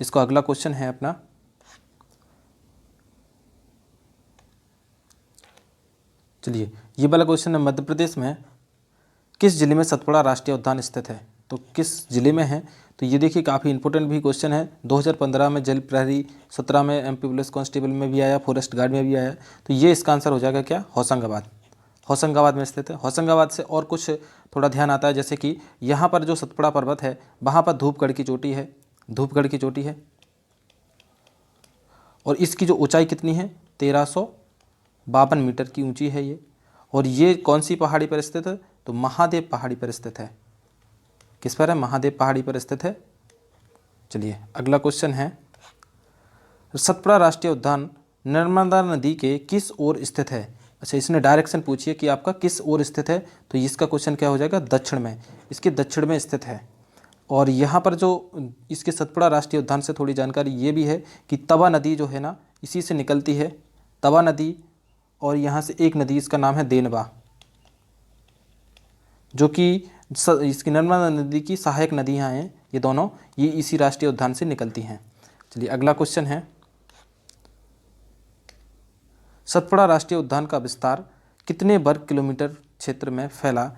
इसको अगला क्वेश्चन है अपना, चलिए ये वाला क्वेश्चन है, मध्य प्रदेश में किस जिले में सतपुड़ा राष्ट्रीय उद्यान स्थित है? तो किस जिले में है? तो ये देखिए काफ़ी इंपॉर्टेंट भी क्वेश्चन है। 2015 में जल प्रहरी, 17 में एमपी पुलिस कांस्टेबल में भी आया, फॉरेस्ट गार्ड में भी आया। तो ये इसका आंसर हो जाएगा क्या? होशंगाबाद। होशंगाबाद में स्थित है। होशंगाबाद से और कुछ थोड़ा ध्यान आता है, जैसे कि यहाँ पर जो सतपुड़ा पर्वत है वहाँ पर धूपगढ़ की चोटी है, धूपगढ़ की चोटी है, और इसकी जो ऊंचाई कितनी है? 1352 मीटर की ऊंची है ये। और ये कौन सी पहाड़ी पर स्थित है? तो महादेव पहाड़ी पर स्थित है। किस पर है? महादेव पहाड़ी पर स्थित है। चलिए अगला क्वेश्चन है, सतपुड़ा राष्ट्रीय उद्यान नर्मदा नदी के किस ओर स्थित है? अच्छा, इसने डायरेक्शन पूछी है कि आपका किस ओर स्थित है, तो इसका क्वेश्चन क्या हो जाएगा? दक्षिण में, इसके दक्षिण में स्थित है। और यहाँ पर जो इसके सतपुड़ा राष्ट्रीय उद्यान से थोड़ी जानकारी ये भी है कि तवा नदी जो है ना, इसी से निकलती है, तवा नदी। और यहाँ से एक नदी, इसका नाम है देनवा, जो कि इसकी नर्मदा नदी की सहायक नदियाँ हैं ये दोनों, ये इसी राष्ट्रीय उद्यान से निकलती हैं। चलिए अगला क्वेश्चन है, सतपुड़ा राष्ट्रीय उद्यान का विस्तार कितने वर्ग किलोमीटर क्षेत्र में फैला,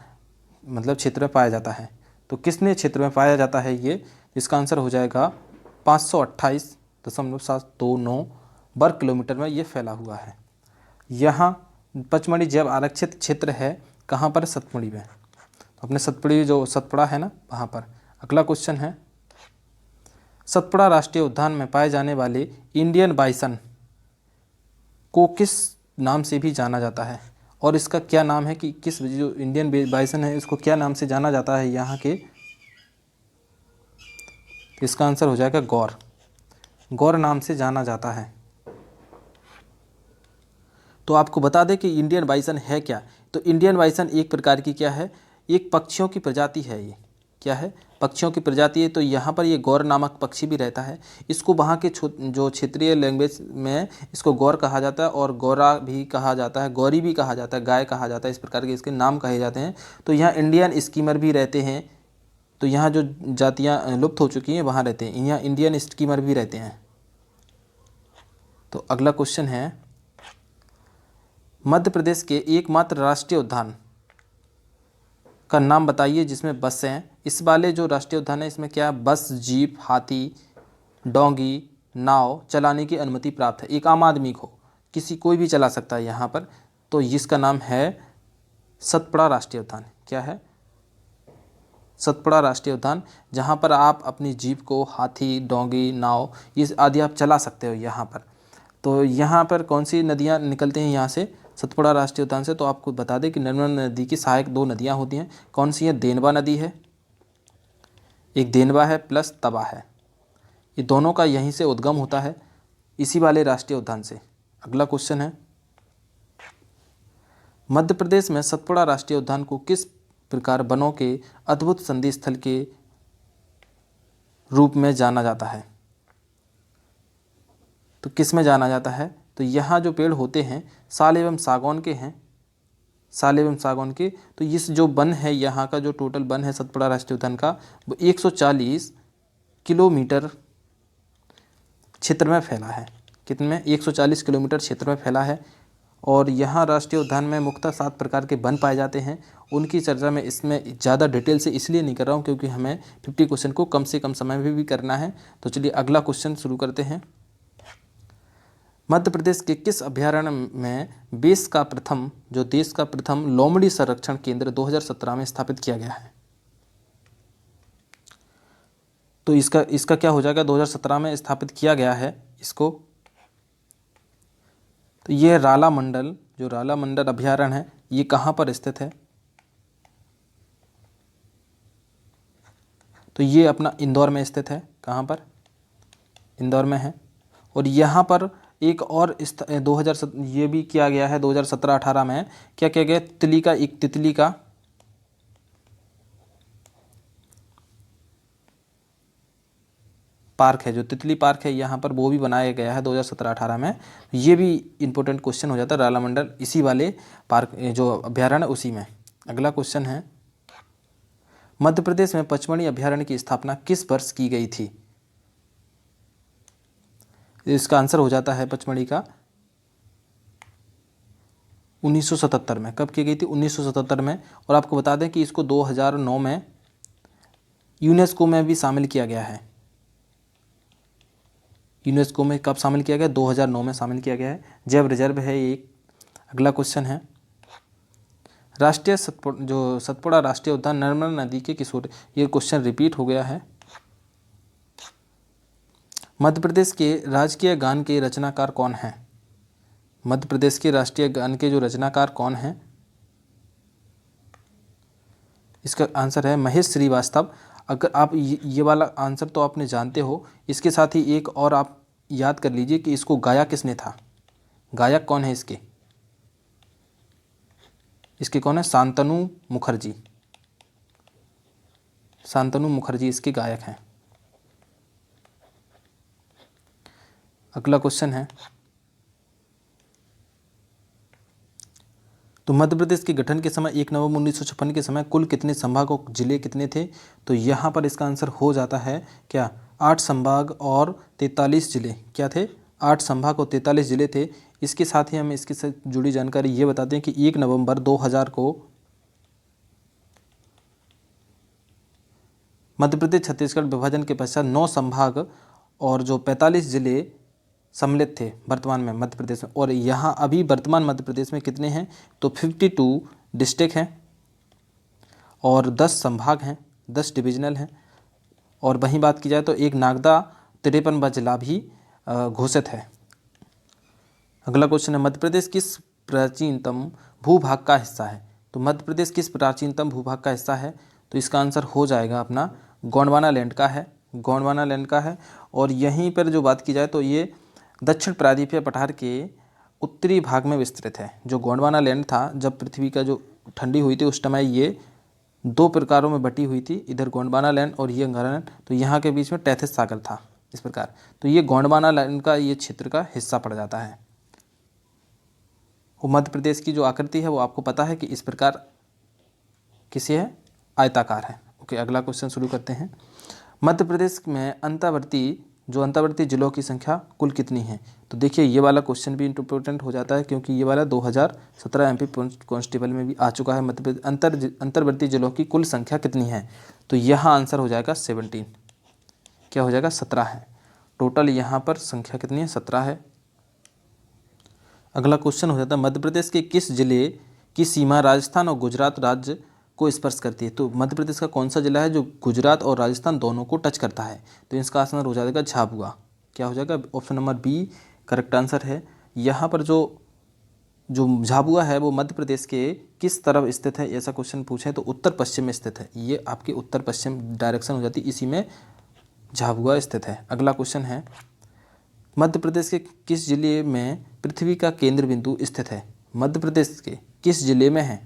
मतलब क्षेत्र में पाया जाता है? तो किसने क्षेत्र में पाया जाता है ये? इसका आंसर हो जाएगा 528.729 वर्ग किलोमीटर में ये फैला हुआ है। यहाँ पचमढ़ी जैव आरक्षित क्षेत्र है, कहाँ पर? सतपुड़ी में। तो अपने सतपुड़ी जो सतपुड़ा है ना, वहाँ पर। अगला क्वेश्चन है, सतपुड़ा राष्ट्रीय उद्यान में पाए जाने वाले इंडियन बाइसन को किस नाम से भी जाना जाता है? और इसका क्या नाम है कि किस जो इंडियन बाइसन है इसको क्या नाम से जाना जाता है यहाँ के? इसका आंसर हो जाएगा गौर, गौर नाम से जाना जाता है। तो आपको बता दें कि इंडियन बाइसन है क्या। तो इंडियन बाइसन एक प्रकार की क्या है? एक पक्षियों की प्रजाति है। ये क्या है? पक्षियों की प्रजाति है। तो यहाँ पर ये गौर नामक पक्षी भी रहता है। इसको वहाँ के जो क्षेत्रीय लैंग्वेज में इसको गौर कहा जाता है, और गौरा भी कहा जाता है, गौरी भी कहा जाता है, गाय कहा जाता है, इस प्रकार के इसके नाम कहे जाते हैं। तो यहाँ इंडियन स्कीमर भी रहते हैं। तो यहाँ जो जातियाँ लुप्त हो चुकी हैं वहाँ रहते हैं, यहाँ इंडियन स्कीमर भी रहते हैं। तो अगला क्वेश्चन है, मध्य प्रदेश के एकमात्र राष्ट्रीय उद्यान का नाम बताइए जिसमें बस हैं। इस वाले जो राष्ट्रीय उद्यान है इसमें क्या? बस, जीप, हाथी, डोंगी, नाव चलाने की अनुमति प्राप्त है। एक आम आदमी को, किसी कोई भी चला सकता है यहाँ पर। तो इसका नाम है सतपुड़ा राष्ट्रीय उद्यान। क्या है? सतपुड़ा राष्ट्रीय उद्यान, जहाँ पर आप अपनी जीप को, हाथी, डोंगी, नाव ये आदि आप चला सकते हो यहाँ पर। तो यहाँ पर कौन सी नदियाँ निकलती हैं यहाँ से? सतपुड़ा राष्ट्रीय उद्यान से। तो आपको बता दें कि नर्मदा नदी की सहायक 2 नदियाँ होती हैं। कौन सी है? देनवा नदी है, एक देनवा है प्लस तवा है। ये दोनों का यहीं से उद्गम होता है, इसी वाले राष्ट्रीय उद्यान से। अगला क्वेश्चन है, मध्य प्रदेश में सतपुड़ा राष्ट्रीय उद्यान को किस प्रकार वनों के अद्भुत संधि स्थल के रूप में जाना जाता है? तो किस में जाना जाता है? तो यहाँ जो पेड़ होते हैं साल एवं सागौन के हैं, साल एवं सागौन के। तो इस जो वन है, यहाँ का जो टोटल वन है सतपुड़ा राष्ट्रीय उद्यान का, वो 140 किलोमीटर क्षेत्र में फैला है। कितने में? 140 किलोमीटर क्षेत्र में फैला है। और यहाँ राष्ट्रीय उद्यान में मुख्यतः 7 प्रकार के वन पाए जाते हैं। उनकी चर्चा मैं इसमें ज़्यादा डिटेल से इसलिए नहीं कर रहा हूँ क्योंकि हमें 50 क्वेश्चन को कम से कम समय में भी करना है। तो चलिए अगला क्वेश्चन शुरू करते हैं। मध्य प्रदेश के किस अभ्यारण्य में देश का प्रथम लोमड़ी संरक्षण केंद्र 2017 में स्थापित किया गया है? तो इसका क्या हो जाएगा? 2017 में स्थापित किया गया है इसको। तो ये राला मंडल, जो राला मंडल अभ्यारण्य है, ये कहाँ पर स्थित है? तो ये अपना इंदौर में स्थित है। कहाँ पर? इंदौर में है। और यहाँ पर एक और 2000 ये भी किया गया है 2017-18 में। क्या किया गया? तितली का पार्क है, जो तितली पार्क है यहाँ पर, वो भी बनाया गया है 2017-18 में। ये भी इंपॉर्टेंट क्वेश्चन हो जाता है। राला मंडल इसी वाले पार्क जो अभ्यारण्य उसी में। अगला क्वेश्चन है, मध्य प्रदेश में पचमढ़ी अभ्यारण्य की स्थापना किस वर्ष की गई थी? इसका आंसर हो जाता है पचमढ़ी का 1977 में। कब की गई थी? 1977 में। और आपको बता दें कि इसको 2009 में यूनेस्को में भी शामिल किया गया है। यूनेस्को में कब शामिल किया गया? 2009 में शामिल किया गया है। जैव रिजर्व है एक। अगला क्वेश्चन है, राष्ट्रीय सतपुड़ा राष्ट्रीय उद्यान नर्मदा नदी के किस ओर? ये क्वेश्चन रिपीट हो गया है। मध्य प्रदेश के राजकीय गान के रचनाकार कौन हैं? मध्य प्रदेश के राष्ट्रीय गान के जो रचनाकार कौन हैं? इसका आंसर है महेश श्रीवास्तव। अगर आप ये वाला आंसर तो आपने जानते हो, इसके साथ ही एक और आप याद कर लीजिए कि इसको गाया किसने था। गायक कौन है इसके? इसके कौन है? शांतनु मुखर्जी। शांतनु मुखर्जी इसके गायक हैं। अगला क्वेश्चन है, तो मध्य प्रदेश के गठन के समय 1 नवंबर 1956 के समय कुल कितने संभाग और जिले कितने थे? तो यहाँ पर इसका आंसर हो जाता है क्या? 8 संभाग और 43 जिले। क्या थे? 8 संभाग और 43 जिले थे। इसके साथ ही हम इसके साथ जुड़ी जानकारी ये बताते हैं कि 1 नवंबर 2000 को मध्य प्रदेश छत्तीसगढ़ विभाजन के पश्चात 9 संभाग और जो 45 जिले सम्मिलित थे वर्तमान में मध्य प्रदेश में। और यहाँ अभी वर्तमान मध्य प्रदेश में कितने हैं? तो 52 डिस्ट्रिक्ट हैं और 10 संभाग हैं, 10 डिविजनल हैं। और वहीं बात की जाए तो एक नागदा 53वां जिला भी घोषित है। अगला क्वेश्चन है, मध्य प्रदेश किस प्राचीनतम भूभाग का हिस्सा है? तो मध्य प्रदेश किस प्राचीनतम भूभाग का हिस्सा है? तो इसका आंसर हो जाएगा अपना गोंडवाना लैंड का है। गोंडवाना लैंड का है। और यहीं पर जो बात की जाए तो ये दक्षिण प्रायद्वीपीय पठार के उत्तरी भाग में विस्तृत है। जो गोंडवाना लैंड था, जब पृथ्वी का जो ठंडी हुई थी उस समय ये 2 प्रकारों में बटी हुई थी, इधर गोंडवाना लैंड और ये अंगारा लैंड। तो यहाँ के बीच में टैथिस सागर था इस प्रकार। तो ये गोंडवाना लैंड का ये क्षेत्र का हिस्सा पड़ जाता है। वो मध्य प्रदेश की जो आकृति है वो आपको पता है कि इस प्रकार किसी है, आयताकार है। ओके, अगला क्वेश्चन शुरू करते हैं। मध्य प्रदेश में अंतर्वर्ती जिलों की संख्या कुल कितनी है? तो देखिए ये वाला क्वेश्चन भी इम्पोर्टेंट हो जाता है क्योंकि ये वाला 2017 एमपी कांस्टेबल में भी आ चुका है। मध्य प्रदेश अंतर्वर्ती जिलों की कुल संख्या कितनी है? तो यहाँ आंसर हो जाएगा 17। क्या हो जाएगा? 17 है। टोटल यहाँ पर संख्या कितनी है? 17 है। अगला क्वेश्चन हो जाता है, मध्य प्रदेश के किस जिले की सीमा राजस्थान और गुजरात राज्य को स्पर्श करती है? तो मध्य प्रदेश का कौन सा जिला है जो गुजरात और राजस्थान दोनों को टच करता है? तो इसका आंसर हो जाएगा झाबुआ। क्या हो जाएगा? Option number B correct answer है। यहाँ पर जो झाबुआ है वो मध्य प्रदेश के किस तरफ स्थित है? ऐसा क्वेश्चन पूछे तो उत्तर पश्चिम में स्थित है। ये आपकी उत्तर पश्चिम डायरेक्शन हो जाती है, इसी में झाबुआ स्थित है। अगला क्वेश्चन है, मध्य प्रदेश के किस जिले में पृथ्वी का केंद्र बिंदु स्थित है? मध्य प्रदेश के किस जिले में है?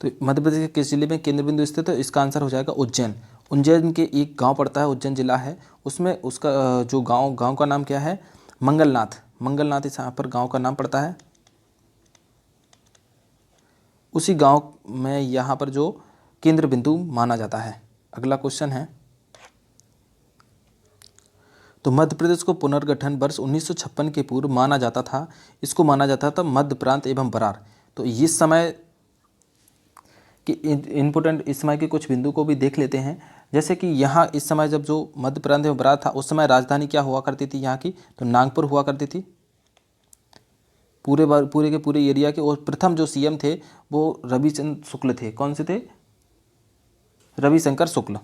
तो मध्य प्रदेश के किस जिले में केंद्र बिंदु स्थित है? इसका आंसर हो जाएगा उज्जैन। उज्जैन के एक गांव पड़ता है, उज्जैन जिला है, उसमें उसका जो गांव का नाम क्या है? मंगलनाथ। मंगलनाथ इस यहाँ पर गांव का नाम पड़ता है। उसी गांव में यहाँ पर जो केंद्र बिंदु माना जाता है। अगला क्वेश्चन है, तो मध्य प्रदेश को पुनर्गठन वर्ष 1956 के पूर्व माना जाता था। इसको माना जाता था मध्य प्रांत एवं बरार। तो इस समय कि इम्पोर्टेंट इस समय के कुछ बिंदु को भी देख लेते हैं। जैसे कि यहाँ इस समय जब जो मध्य प्रांत एवं बरार था उस समय राजधानी क्या हुआ करती थी यहाँ की? तो नागपुर हुआ करती थी पूरे के पूरे एरिया के। और प्रथम जो सीएम थे वो रविचंद्र शुक्ल थे। कौन से थे? रविशंकर शुक्ल।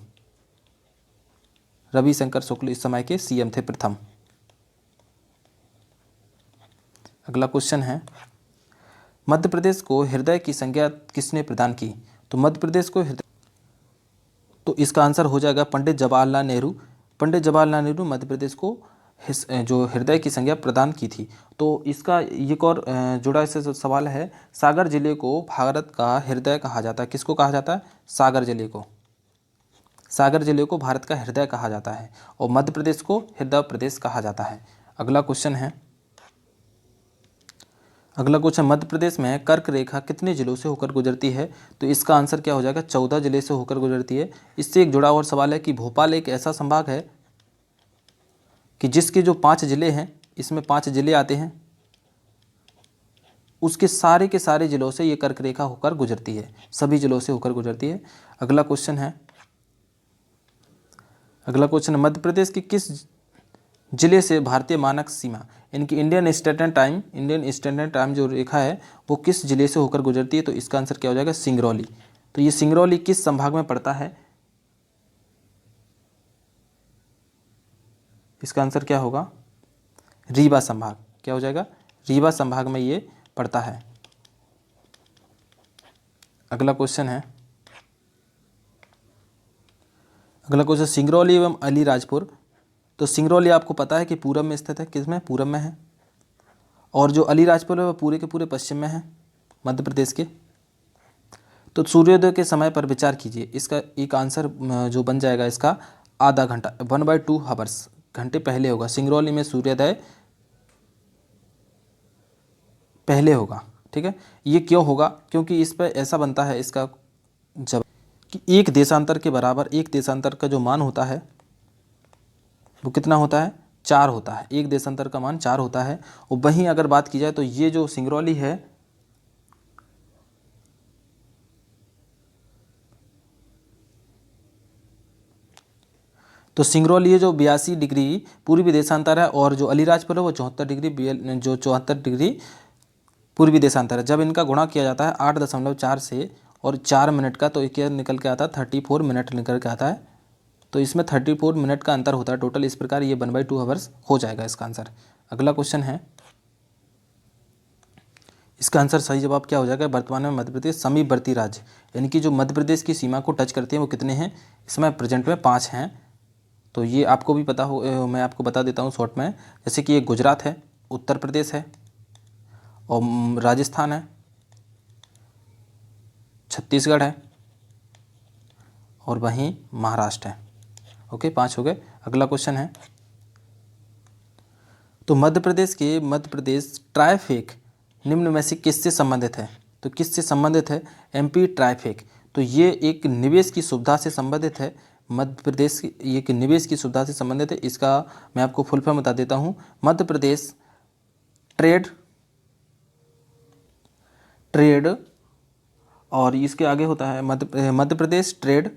रविशंकर शुक्ल इस समय के सीएम थे प्रथम। अगला क्वेश्चन है, मध्य प्रदेश को हृदय की संज्ञा किसने प्रदान की? तो मध्य प्रदेश को हृदय, तो इसका आंसर हो जाएगा पंडित जवाहरलाल नेहरू। पंडित जवाहरलाल नेहरू मध्य प्रदेश को जो हृदय की संज्ञा प्रदान की थी। तो इसका एक और जुड़ा इससे सवाल है, सागर जिले को भारत का हृदय कहा जाता है। किसको कहा जाता है? सागर जिले को। सागर जिले को भारत का हृदय कहा जाता है और मध्य प्रदेश को हृदय प्रदेश कहा जाता है। अगला क्वेश्चन है, अगला क्वेश्चन, मध्य प्रदेश में कर्क रेखा कितने जिलों से होकर गुजरती है? तो इसका आंसर क्या हो जाएगा? 14 जिले से होकर गुजरती है। इससे एक जुड़ा और सवाल है कि भोपाल एक ऐसा संभाग है कि जिसके जो 5 जिले हैं, इसमें 5 जिले आते हैं, उसके सारे के सारे जिलों से ये कर्क रेखा होकर गुजरती है, सभी जिलों से होकर गुजरती है। अगला क्वेश्चन है, मध्य प्रदेश के किस जिले से भारतीय मानक सीमा, इनकी इंडियन स्टैंडर्ड टाइम जो रेखा है वो किस जिले से होकर गुजरती है? तो इसका आंसर क्या हो जाएगा? सिंगरौली। तो ये सिंगरौली किस संभाग में पड़ता है? इसका आंसर क्या होगा? रीवा संभाग। क्या हो जाएगा? रीवा संभाग में ये पड़ता है। अगला क्वेश्चन, सिंगरौली एवं अलीराजपुर। तो सिंगरौली आपको पता है कि पूरब में स्थित है, किस में? पूरब में है। और जो अलीराजपुर है वो पूरे के पूरे पश्चिम में है, मध्य प्रदेश के। तो सूर्योदय के समय पर विचार कीजिए, इसका एक आंसर जो बन जाएगा इसका आधा घंटा, 1/2 हावर्स, घंटे पहले होगा। सिंगरौली में सूर्योदय पहले होगा। ठीक है, ये क्यों होगा? क्योंकि इस पर ऐसा बनता है इसका जब कि एक देशांतर के बराबर, एक देशांतर का जो मान होता है वो कितना होता है? 4 होता है। एक देशांतर का मान 4 होता है। और वहीं अगर बात की जाए तो ये जो सिंगरौली है, तो सिंगरौली जो 82 डिग्री पूर्वी देशांतर है, और जो अलीराजपुर है वो 74 डिग्री पूर्वी देशांतर है। जब इनका गुणा किया जाता है 8.4 से और 4 मिनट का, तो क्या निकल के आता है? 34 मिनट निकल के आता है। तो इसमें 34 मिनट का अंतर होता है टोटल। इस प्रकार ये 1/2 हावर्स हो जाएगा इसका आंसर। अगला क्वेश्चन है, इसका आंसर सही जवाब क्या हो जाएगा? वर्तमान में मध्य प्रदेश समीपवर्ती राज्य, यानी कि जो मध्य प्रदेश की सीमा को टच करते हैं वो कितने हैं? इसमें प्रेजेंट में 5 हैं। तो ये आपको भी पता हो, मैं आपको बता देता हूँ शॉर्ट में। जैसे कि ये गुजरात है, उत्तर प्रदेश है, और राजस्थान है, छत्तीसगढ़ है, और वहीं महाराष्ट्र है। ओके, 5 हो गए। अगला क्वेश्चन है, तो मध्य प्रदेश ट्राइफेक निम्न में से किससे संबंधित है? तो किससे संबंधित है? एमपी ट्राइफेक। तो ये एक निवेश की सुविधा से संबंधित है। मध्य प्रदेश की एक निवेश की सुविधा से संबंधित है। इसका मैं आपको फुल फॉर्म बता देता हूँ। मध्य प्रदेश ट्रेड और इसके आगे होता है Madhya Pradesh trade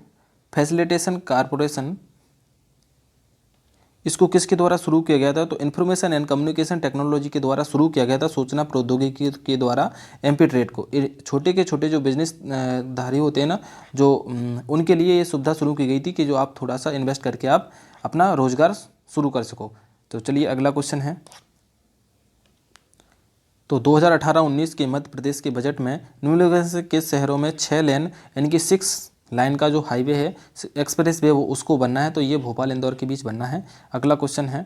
facilitation corporation. इसको किसके द्वारा शुरू किया गया था? तो इन्फॉर्मेशन एंड कम्युनिकेशन टेक्नोलॉजी के द्वारा शुरू किया गया था, सूचना प्रौद्योगिकी के द्वारा एमपी ट्रेड को। छोटे के छोटे जो बिजनेस धारी होते हैं ना, जो उनके लिए ये सुविधा शुरू की गई थी कि जो आप थोड़ा सा इन्वेस्ट करके आप अपना रोजगार शुरू कर सको। तो चलिए अगला क्वेश्चन है, तो 2018-19 के मध्य प्रदेश के बजट में निम्नलिखित के शहरों में 6 लेन यानी कि 6 लाइन का जो हाईवे है, एक्सप्रेस वे, वो उसको बनना है। तो ये भोपाल इंदौर के बीच बनना है। अगला क्वेश्चन है,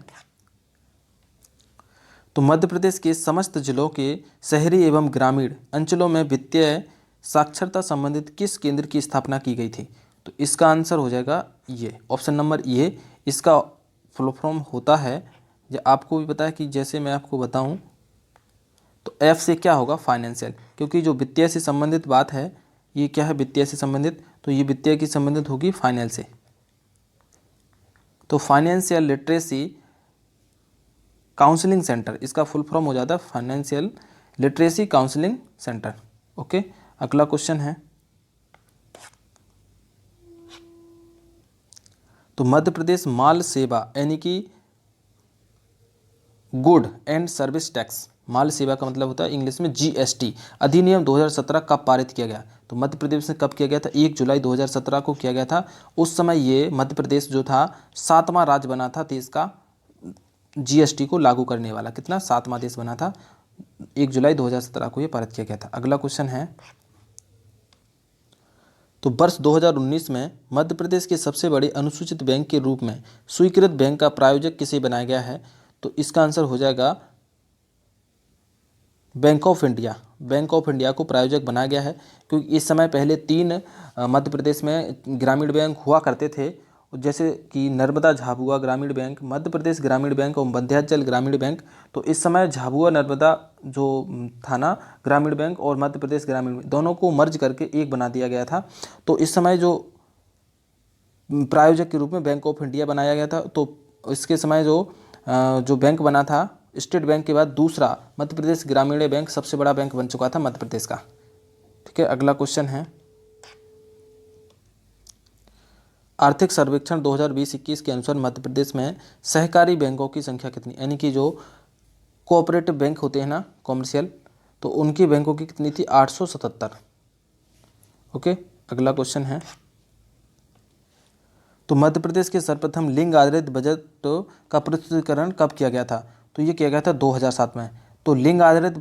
तो मध्य प्रदेश के समस्त जिलों के शहरी एवं ग्रामीण अंचलों में वित्तीय साक्षरता संबंधित किस केंद्र की स्थापना की गई थी? तो इसका आंसर हो जाएगा ये ऑप्शन नंबर ए। इसका फुल फॉर्म होता है, जो आपको भी पता है कि जैसे मैं आपको बताऊं, तो एफ से क्या होगा? फाइनेंशियल, क्योंकि जो वित्तीय से संबंधित बात है, ये क्या है? वित्तीय से संबंधित, तो ये वित्तीय की संबंधित होगी फाइनेंस से। तो फाइनेंशियल लिटरेसी काउंसलिंग सेंटर, इसका फुल फॉर्म हो जाता है financial literacy counselling centre. Okay, अगला क्वेश्चन है, तो मध्य प्रदेश माल सेवा यानी कि गुड एंड सर्विस टैक्स, माल सेवा का मतलब होता है इंग्लिश में जीएसटी अधिनियम 2017 कब पारित किया गया? तो मध्य प्रदेश में कब किया गया था? 1 जुलाई 2017 को किया गया था। उस समय ये मध्य प्रदेश जो था 7वां राज्य बना था देश का जीएसटी को लागू करने वाला। कितना? 7वां देश बना था। 1 जुलाई 2017 को ये पारित किया गया था। अगला क्वेश्चन है, तो वर्ष 2019 में मध्य प्रदेश के सबसे बड़े अनुसूचित बैंक के रूप में स्वीकृत बैंक का प्रायोजक किसे बनाया गया है? तो इसका आंसर हो जाएगा bank of India. Bank of India को प्रायोजक बनाया गया है, क्योंकि इस समय पहले 3 मध्य प्रदेश में ग्रामीण बैंक हुआ करते थे, जैसे कि नर्मदा झाबुआ ग्रामीण बैंक, मध्य प्रदेश ग्रामीण बैंक और मध्यांचल ग्रामीण बैंक। तो इस समय झाबुआ नर्मदा जो था ना ग्रामीण बैंक और मध्य प्रदेश ग्रामीण बैंक दोनों को मर्ज करके एक बना दिया गया था। तो इस समय जो प्रायोजक के रूप में बैंक ऑफ इंडिया बनाया गया था। तो इसके समय जो बैंक बना था स्टेट बैंक के बाद दूसरा मध्य प्रदेश ग्रामीण बैंक सबसे बड़ा बैंक बन चुका था मध्य प्रदेश का। ठीक है, अगला क्वेश्चन है आर्थिक सर्वेक्षण 2020-21 के अनुसार मध्य प्रदेश में सहकारी बैंकों की संख्या कितनी, यानी कि जो कोऑपरेटिव बैंक होते हैं ना कॉमर्शियल, तो उनकी बैंकों की कितनी थी 877। ओके, अगला क्वेश्चन है तो मध्य प्रदेश के सर्वप्रथम लिंग आधारित बजट का प्रस्तुतिकरण कब किया गया था, तो ये किया गया था 2007 में। तो लिंग आधारित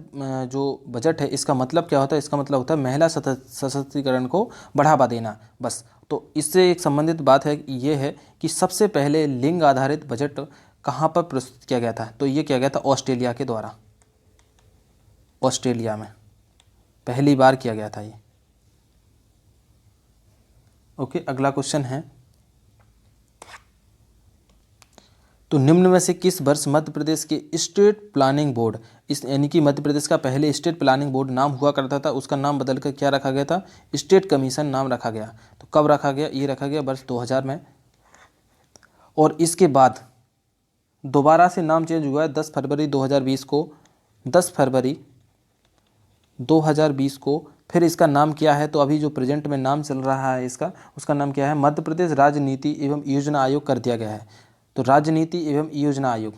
जो बजट है इसका मतलब क्या होता है, इसका मतलब होता है महिला सशक्तिकरण को बढ़ावा देना बस। तो इससे एक संबंधित बात है ये है कि सबसे पहले लिंग आधारित बजट कहाँ पर प्रस्तुत किया गया था, तो ये किया गया था ऑस्ट्रेलिया के द्वारा। ऑस्ट्रेलिया में पहली बार किया गया था ये। ओके, अगला क्वेश्चन है तो निम्न में से किस वर्ष मध्य प्रदेश के स्टेट प्लानिंग बोर्ड, इस यानी कि मध्य प्रदेश का पहले स्टेट प्लानिंग बोर्ड नाम हुआ करता था, उसका नाम बदलकर क्या रखा गया था, स्टेट कमीशन नाम रखा गया। तो कब रखा गया, ये रखा गया वर्ष 2000 में। और इसके बाद दोबारा से नाम चेंज हुआ है 10 फरवरी 2020 को। 10 फरवरी 2020 को फिर इसका नाम क्या है, तो अभी जो प्रेजेंट में नाम चल रहा है इसका, उसका नाम क्या है, मध्य प्रदेश राजनीति एवं योजना आयोग कर दिया गया है। तो राजनीति एवं योजना आयोग,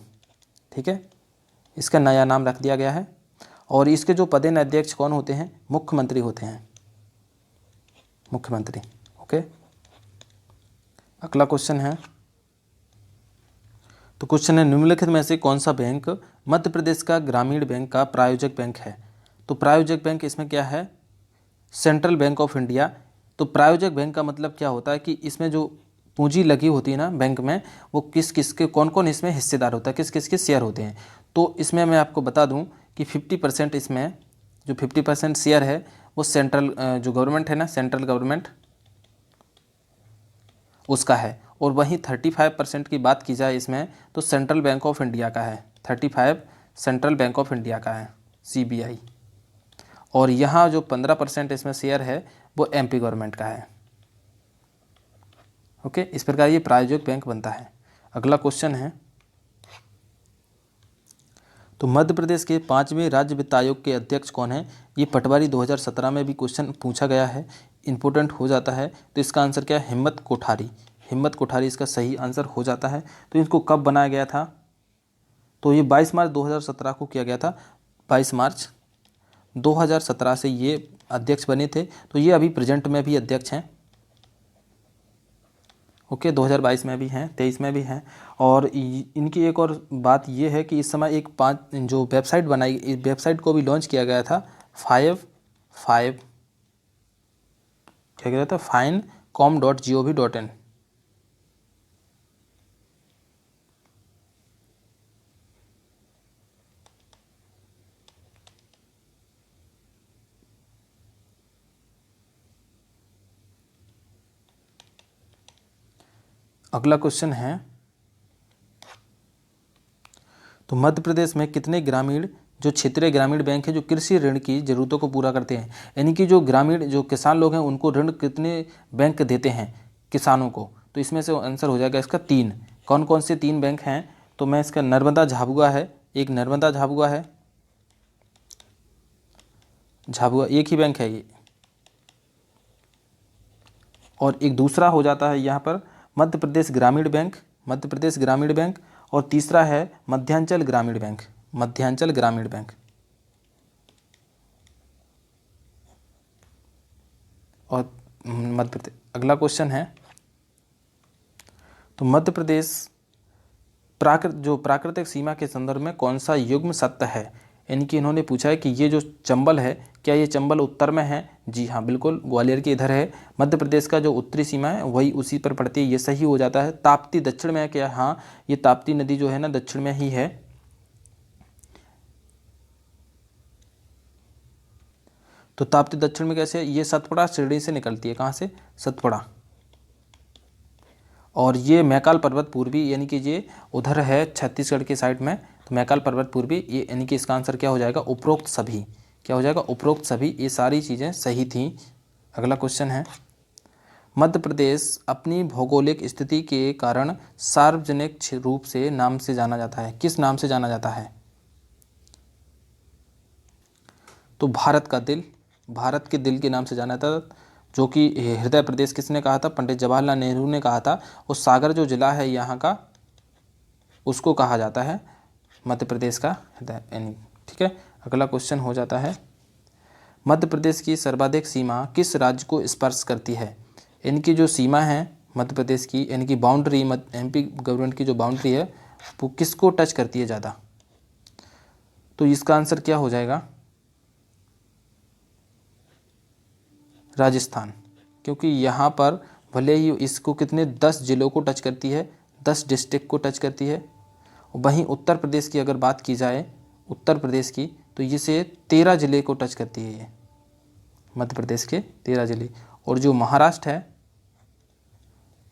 ठीक है, इसका नया नाम रख दिया गया है। और इसके जो पदेन अध्यक्ष कौन होते हैं, मुख्यमंत्री होते हैं, मुख्यमंत्री। ओके, अगला क्वेश्चन है तो क्वेश्चन है निम्नलिखित में से कौन सा बैंक मध्य प्रदेश का ग्रामीण बैंक का प्रायोजक बैंक है। तो प्रायोजक बैंक इसमें क्या है, सेंट्रल बैंक ऑफ इंडिया। तो प्रायोजक बैंक का मतलब क्या होता है कि इसमें जो पूंजी लगी होती है ना बैंक में, वो किस किस के कौन कौन इसमें हिस्सेदार होता है, किस किस के शेयर होते हैं। तो इसमें मैं आपको बता दूं कि 50% इसमें जो 50% शेयर है वो सेंट्रल जो गवर्नमेंट है ना, सेंट्रल गवर्नमेंट उसका है। और वहीं 35% की बात की जाए इसमें तो सेंट्रल बैंक ऑफ इंडिया का है। 35 सेंट्रल बैंक ऑफ इंडिया का है, CBI। और यहाँ जो 15% इसमें शेयर है वो MP गवर्नमेंट का है। ओके, इस प्रकार ये प्रायोजक बैंक बनता है। अगला क्वेश्चन है तो मध्य प्रदेश के 5वें राज्य वित्त आयोग के अध्यक्ष कौन है। ये पटवारी 2017 में भी क्वेश्चन पूछा गया है, इंपॉर्टेंट हो जाता है। तो इसका आंसर क्या है, हिम्मत कोठारी। हिम्मत कोठारी इसका सही आंसर हो जाता है। तो इसको कब बनाया गया था, तो ये 22 मार्च 2017 को किया गया था। 22 मार्च 2017 से ये अध्यक्ष बने थे। तो ये अभी प्रेजेंट में भी अध्यक्ष हैं। ओके, 2022 में भी हैं, 23 में भी हैं। और इनकी एक और बात ये है कि इस समय एक 5 जो वेबसाइट बनाई, इस वेबसाइट को भी लॉन्च किया गया था 5 क्या गया था, finecom.gov.in। अगला क्वेश्चन है तो मध्य प्रदेश में कितने ग्रामीण जो क्षेत्रीय ग्रामीण बैंक है जो कृषि ऋण की ज़रूरतों को पूरा करते हैं, यानी कि जो ग्रामीण जो किसान लोग हैं उनको ऋण कितने बैंक देते हैं किसानों को। तो इसमें से आंसर हो जाएगा इसका 3। कौन कौन से 3 बैंक हैं, तो मैं इसका नर्मदा झाबुआ है, एक नर्मदा झाबुआ है, झाबुआ एक ही बैंक है ये। और एक दूसरा हो जाता है यहाँ पर मध्य प्रदेश ग्रामीण बैंक, मध्य प्रदेश ग्रामीण बैंक। और तीसरा है मध्यांचल ग्रामीण बैंक, मध्यांचल ग्रामीण बैंक। और मध्य प्रदेश, अगला क्वेश्चन है तो मध्य प्रदेश प्राकृतिक सीमा के संदर्भ में कौन सा युग्म सत्य है, यानी कि इन्होंने पूछा है कि ये जो चंबल है क्या ये चंबल उत्तर में है। जी हाँ, बिल्कुल, ग्वालियर के इधर है। मध्य प्रदेश का जो उत्तरी सीमा है वही उसी पर पड़ती है, ये सही हो जाता है। ताप्ती दक्षिण में है क्या, हाँ ये ताप्ती नदी जो है ना दक्षिण में ही है। तो ताप्ती दक्षिण में कैसे, ये सतपुड़ा श्रेणी से निकलती है, कहाँ से, सतपुड़ा। और ये मैकाल पर्वत पूर्वी, यानी कि ये उधर है छत्तीसगढ़ के साइड में, तो मैकाल पर्वत पूर्वी, ये यानी कि इसका आंसर क्या हो जाएगा, उपरोक्त सभी। क्या हो जाएगा, उपरोक्त सभी, ये सारी चीज़ें सही थी। अगला क्वेश्चन है, मध्य प्रदेश अपनी भौगोलिक स्थिति के कारण सार्वजनिक रूप से नाम से जाना जाता है, किस नाम से जाना जाता है? तो भारत का दिल, भारत के दिल के नाम से जाना था, जो कि हृदय प्रदेश किसने कहा था, पंडित जवाहरलाल नेहरू ने कहा था। और सागर जो जिला है यहाँ का, उसको कहा जाता है मध्य प्रदेश का हृदय, यानी, ठीक है। अगला क्वेश्चन हो जाता है, मध्य प्रदेश की सर्वाधिक सीमा किस राज्य को स्पर्श करती है? इनकी जो सीमा है मध्य प्रदेश की, यानी कि बाउंड्री, एमपी गवर्नमेंट की जो बाउंड्री है, वो किसको टच करती है ज़्यादा? तो इसका आंसर क्या हो जाएगा, राजस्थान। क्योंकि यहाँ पर भले ही इसको कितने 10 जिलों को टच करती है, 10 डिस्ट्रिक्ट को टच करती है। वहीं उत्तर प्रदेश की अगर बात की जाए, उत्तर प्रदेश की, तो इसे 13 जिले को टच करती है, ये मध्य प्रदेश के 13 जिले। और जो महाराष्ट्र है,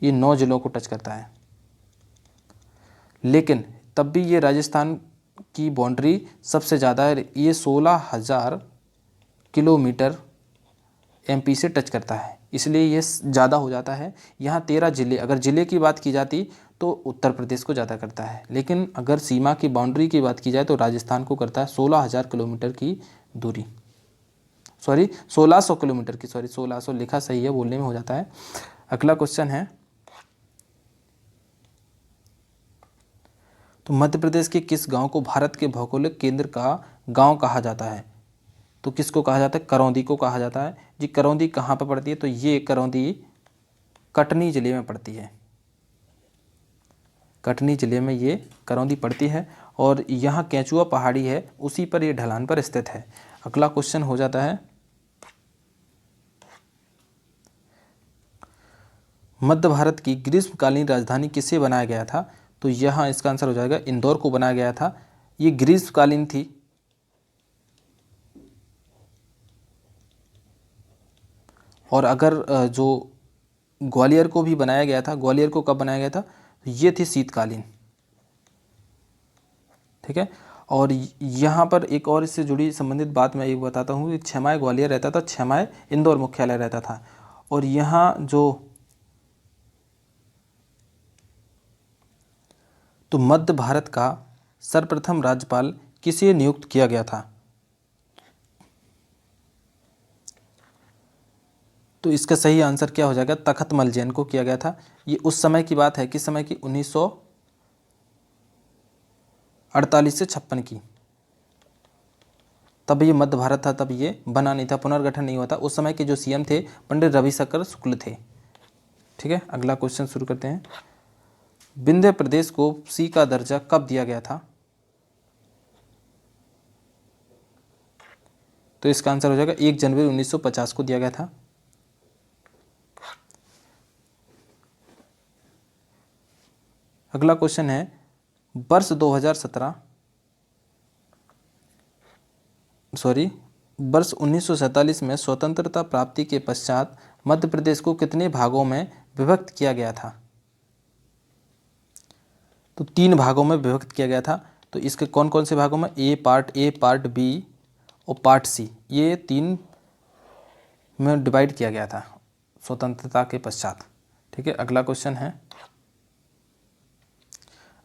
ये 9 जिलों को टच करता है। लेकिन तब भी ये राजस्थान की बाउंड्री सबसे ज़्यादा है, ये 16,000 किलोमीटर एमपी से टच करता है, इसलिए ये ज़्यादा हो जाता है। यहाँ 13 जिले, अगर ज़िले की बात की जाती तो उत्तर प्रदेश को ज़्यादा करता है, लेकिन अगर सीमा की बाउंड्री की बात की जाए तो राजस्थान को करता है 16,000 किलोमीटर की दूरी, सॉरी 1600 किलोमीटर की, सॉरी 1600 लिखा सही है, बोलने में हो जाता है। अगला क्वेश्चन है, तो मध्य प्रदेश के किस गांव को भारत के भौगोलिक केंद्र का गांव कहा जाता है? तो किसको कहा जाता है, करौंदी को कहा जाता है जी। करौंदी कहाँ पर पड़ती है? तो ये करौंदी कटनी जिले में पड़ती है, कटनी जिले में ये करौंदी पड़ती है। और यहाँ केंचुआ पहाड़ी है, उसी पर ये ढलान पर स्थित है। अगला क्वेश्चन हो जाता है, मध्य भारत की ग्रीष्मकालीन राजधानी किसे बनाया गया था? तो यहाँ इसका आंसर हो जाएगा, इंदौर को बनाया गया था। ये ग्रीष्मकालीन थी। और अगर जो ग्वालियर को भी बनाया गया था, ग्वालियर को कब बनाया गया था? ये थी शीतकालीन, ठीक है। और यहाँ पर एक और इससे जुड़ी संबंधित बात मैं एक बताता हूँ कि 6 माह ग्वालियर रहता था, 6 माह इंदौर मुख्यालय रहता था। और यहाँ जो तो मध्य भारत का सर्वप्रथम राज्यपाल किसे नियुक्त किया गया था? तो इसका सही आंसर क्या हो जाएगा, तखतमल जैन को किया गया था। ये उस समय की बात है, किस समय की, 1948 से 56 की। तब ये मध्य भारत था, तब ये बना नहीं था, पुनर्गठन नहीं हुआ था। उस समय के जो सीएम थे पंडित रविशंकर शुक्ल थे, ठीक है। अगला क्वेश्चन शुरू करते हैं, विंध्य प्रदेश को सी का दर्जा कब दिया गया था? तो इसका आंसर हो जाएगा 1 जनवरी 1950 को दिया गया था। अगला क्वेश्चन है, वर्ष 1947 में स्वतंत्रता प्राप्ति के पश्चात मध्य प्रदेश को कितने भागों में विभक्त किया गया था? तो 3 भागों में विभक्त किया गया था। तो इसके कौन कौन से भागों में? ए, पार्ट बी और पार्ट सी, ये 3 में डिवाइड किया गया था स्वतंत्रता के पश्चात, ठीक है। अगला क्वेश्चन है,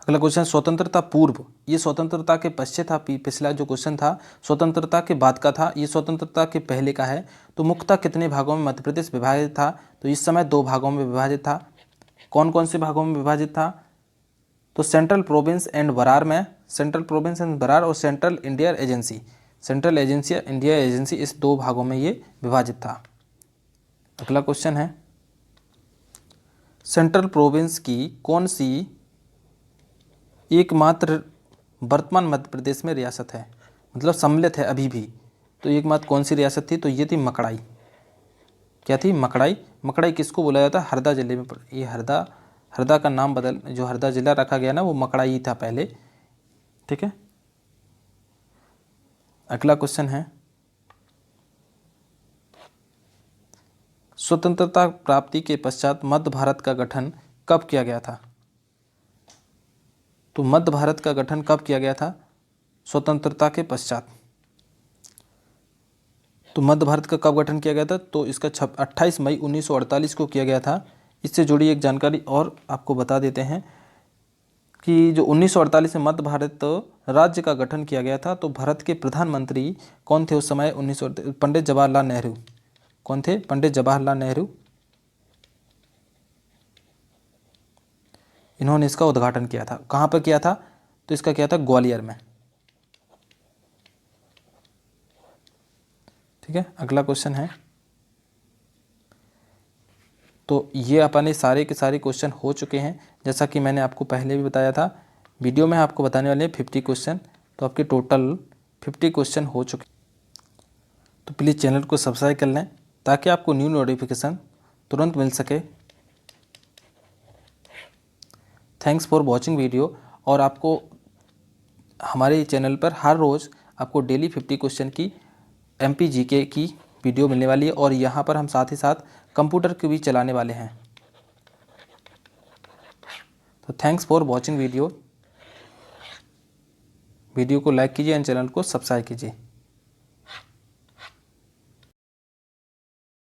अगला क्वेश्चन स्वतंत्रता पूर्व, ये स्वतंत्रता के पश्चात था। पिछला जो क्वेश्चन था स्वतंत्रता के बाद का था, ये स्वतंत्रता के पहले का है। तो मुख्यतः कितने भागों में मध्य प्रदेश विभाजित था? तो इस समय 2 भागों में विभाजित था। कौन कौन से भागों में विभाजित था? तो सेंट्रल प्रोविंस एंड बरार में, सेंट्रल प्रोविंस एंड बरार और central India agency, central agency India agency, इस 2 भागों में ये विभाजित था। अगला क्वेश्चन है, सेंट्रल प्रोविंस की कौन सी एकमात्र वर्तमान मध्य प्रदेश में रियासत है, मतलब सम्मिलित है अभी भी? तो एकमात्र कौन सी रियासत थी? तो ये थी मकड़ाई। क्या थी? मकड़ाई। मकड़ाई किसको बोला जाता है? हरदा जिले में। ये हरदा का नाम बदल, जो हरदा जिला रखा गया ना, वो मकड़ाई ही था पहले, ठीक है। अगला क्वेश्चन है, स्वतंत्रता प्राप्ति के पश्चात मध्य भारत का गठन कब किया गया था? तो मध्य भारत का गठन कब किया गया था? स्वतंत्रता के पश्चात। तो मध्य भारत का कब गठन किया गया था? तो इसका 28 मई 1948 को किया गया था। इससे जुड़ी एक जानकारी और आपको बता देते हैं कि जो 1948 में मध्य भारत राज्य का गठन किया गया था, तो भारत के प्रधानमंत्री कौन थे उस समय? पंडित जवाहरलाल नेहरू। कौन थे? पंडित जवाहरलाल नेहरू। इन्होंने इसका उद्घाटन किया था। कहाँ पर किया था? तो इसका किया था ग्वालियर में। ठीक है, अगला क्वेश्चन है। तो ये अपने सारे के सारे क्वेश्चन हो चुके हैं। जैसा कि मैंने आपको पहले भी बताया था, वीडियो में आपको बताने वाले हैं 50 क्वेश्चन। तो आपके टोटल 50 क्वेश्चन हो चुके। तो प्लीज़ चैनल को सब्सक्राइब कर लें ताकि आपको न्यू नोटिफिकेशन तुरंत मिल सके। Thanks for watching video. और आपको हमारे चैनल पर हर रोज़ आपको डेली 50 क्वेश्चन की MPGK की वीडियो मिलने वाली है, और यहाँ पर हम साथ ही साथ कंप्यूटर को भी चलाने वाले हैं। तो थैंक्स फॉर वॉचिंग वीडियो को लाइक कीजिए एंड चैनल को सब्सक्राइब कीजिए।